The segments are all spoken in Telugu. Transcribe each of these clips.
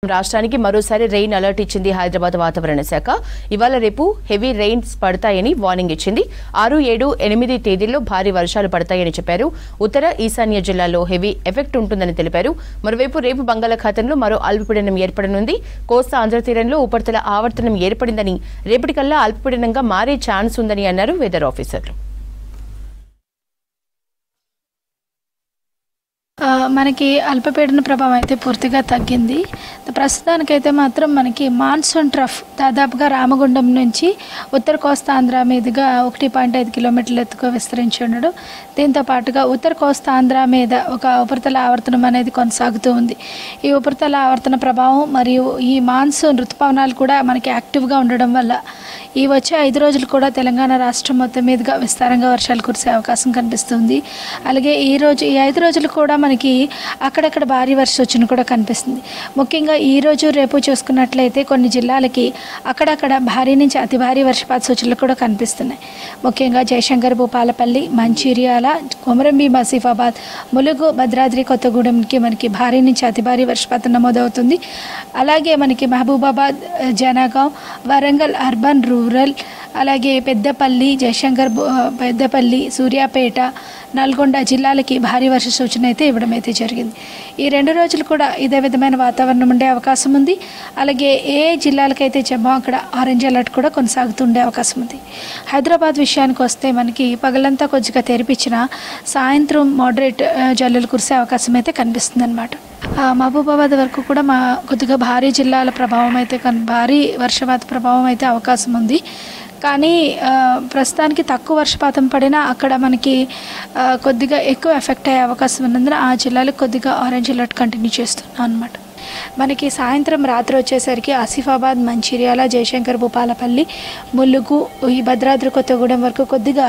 రాష్ట్రానికి మరోసారి రెయిన్ అలర్ట్ ఇచ్చింది హైదరాబాద్ వాతావరణ శాఖ. ఇవాళ రేపు హెవీ రెయిన్స్ పడతాయని వార్నింగ్ ఇచ్చింది. 6, 7, 8 తేదీల్లో భారీ వర్షాలు పడతాయని చెప్పారు. ఉత్తర ఈశాన్య జిల్లాల్లో హెవీ ఎఫెక్ట్ ఉంటుందని తెలిపారు. మరోవైపు రేపు బంగాళాఖాతంలో మరో అల్పపీడనం ఏర్పడనుంది. కోస్తా ఆంధ్ర తీరంలో ఉపరితల ఆవర్తనం ఏర్పడిందని, రేపటికల్లా అల్పపీడనంగా మారే ఛాన్స్ ఉందని అన్నారు వెదర్ ఆఫీసర్లు. మనకి అల్పపీడన ప్రభావం అయితే పూర్తిగా తగ్గింది. ప్రస్తుతానికైతే మాత్రం మనకి మాన్సూన్ ట్రఫ్ దాదాపుగా రామగుండం నుంచి ఉత్తర కోస్తా ఆంధ్ర మీదుగా 1.5 కిలోమీటర్ల ఎత్తుగా విస్తరించి ఉండడం, దీంతో పాటుగా ఉత్తర కోస్తా ఆంధ్ర మీద ఒక ఉపరితల ఆవర్తనం అనేది కొనసాగుతూ ఉంది. ఈ ఉపరితల ఆవర్తన ప్రభావం మరియు ఈ మాన్సూన్ ఋతుపవనాలు కూడా మనకి యాక్టివ్గా ఉండడం వల్ల ఈ వచ్చే 5 రోజులు కూడా తెలంగాణ రాష్ట్రం మొత్తం మీదుగా విస్తారంగా వర్షాలు కురిసే అవకాశం కనిపిస్తుంది. అలాగే ఈ 5 రోజులు కూడా మనకి అక్కడక్కడ భారీ వర్షం కూడా కనిపిస్తుంది. ముఖ్యంగా ఈ రోజు రేపు చూసుకున్నట్లయితే కొన్ని జిల్లాలకి అక్కడక్కడ భారీ నుంచి అతి భారీ వర్షపాత సూచనలు కూడా కనిపిస్తున్నాయి. ముఖ్యంగా జయశంకర్, భూపాలపల్లి, మంచిర్యాల, కొమరంభీం, ఆసిఫాబాద్, ములుగు, భద్రాద్రి కొత్తగూడెంకి మనకి భారీ నుంచి అతి భారీ వర్షపాతం నమోదవుతుంది. అలాగే మనకి మహబూబాబాద్, జనగాం, వరంగల్ అర్బన్, రూరల్, అలాగే పెద్దపల్లి, జయశంకర్, పెద్దపల్లి, సూర్యాపేట, నల్గొండ జిల్లాలకి భారీ వర్ష సూచన అయితే ఇవ్వడం అయితే జరిగింది. ఈ 2 రోజులు కూడా ఇదే విధమైన వాతావరణం ఉండే అవకాశం ఉంది. అలాగే ఏ జిల్లాలకైతే చెప్పామో అక్కడ ఆరెంజ్ అలర్ట్ కూడా కొనసాగుతుండే అవకాశం ఉంది. హైదరాబాద్ విషయానికి వస్తే మనకి పగలంతా కొద్దిగా తెరిపించిన సాయంత్రం మోడరేట్ జల్లులు కురిసే అవకాశం అయితే కనిపిస్తుంది అనమాట. మహబూబాబాద్ వరకు కూడా కొద్దిగా భారీ జిల్లాల ప్రభావం అయితే భారీ వర్షపాత ప్రభావం అయితే అవకాశం ఉంది. కానీ ప్రస్తుతానికి తక్కువ వర్షపాతం పడినా అక్కడ మనకి కొద్దిగా ఎక్కువ ఎఫెక్ట్ అయ్యే అవకాశం ఉన్నందున ఆ జిల్లాలకు కొద్దిగా ఆరెంజ్ అలర్ట్ కంటిన్యూ చేస్తున్నాం అనమాట. మనకి సాయంత్రం రాత్రి వచ్చేసరికి ఆసిఫాబాద్, మంచిర్యాల, జయశంకర్, భూపాలపల్లి, ములుగు, ఈ భద్రాద్రి కొత్తగూడెం వరకు కొద్దిగా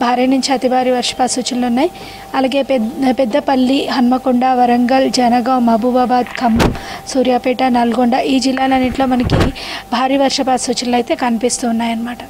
భారీ నుంచి అతి భారీ వర్షపాత సూచనలు ఉన్నాయి. అలాగే పెద్దపల్లి, హన్మకొండ, వరంగల్, జనగాం, మహబూబాబాద్, ఖమ్మం, సూర్యాపేట, నల్గొండ ఈ జిల్లాలన్నింటిలో మనకి భారీ వర్షపాత సూచనలు అయితే కనిపిస్తూ ఉన్నాయన్నమాట.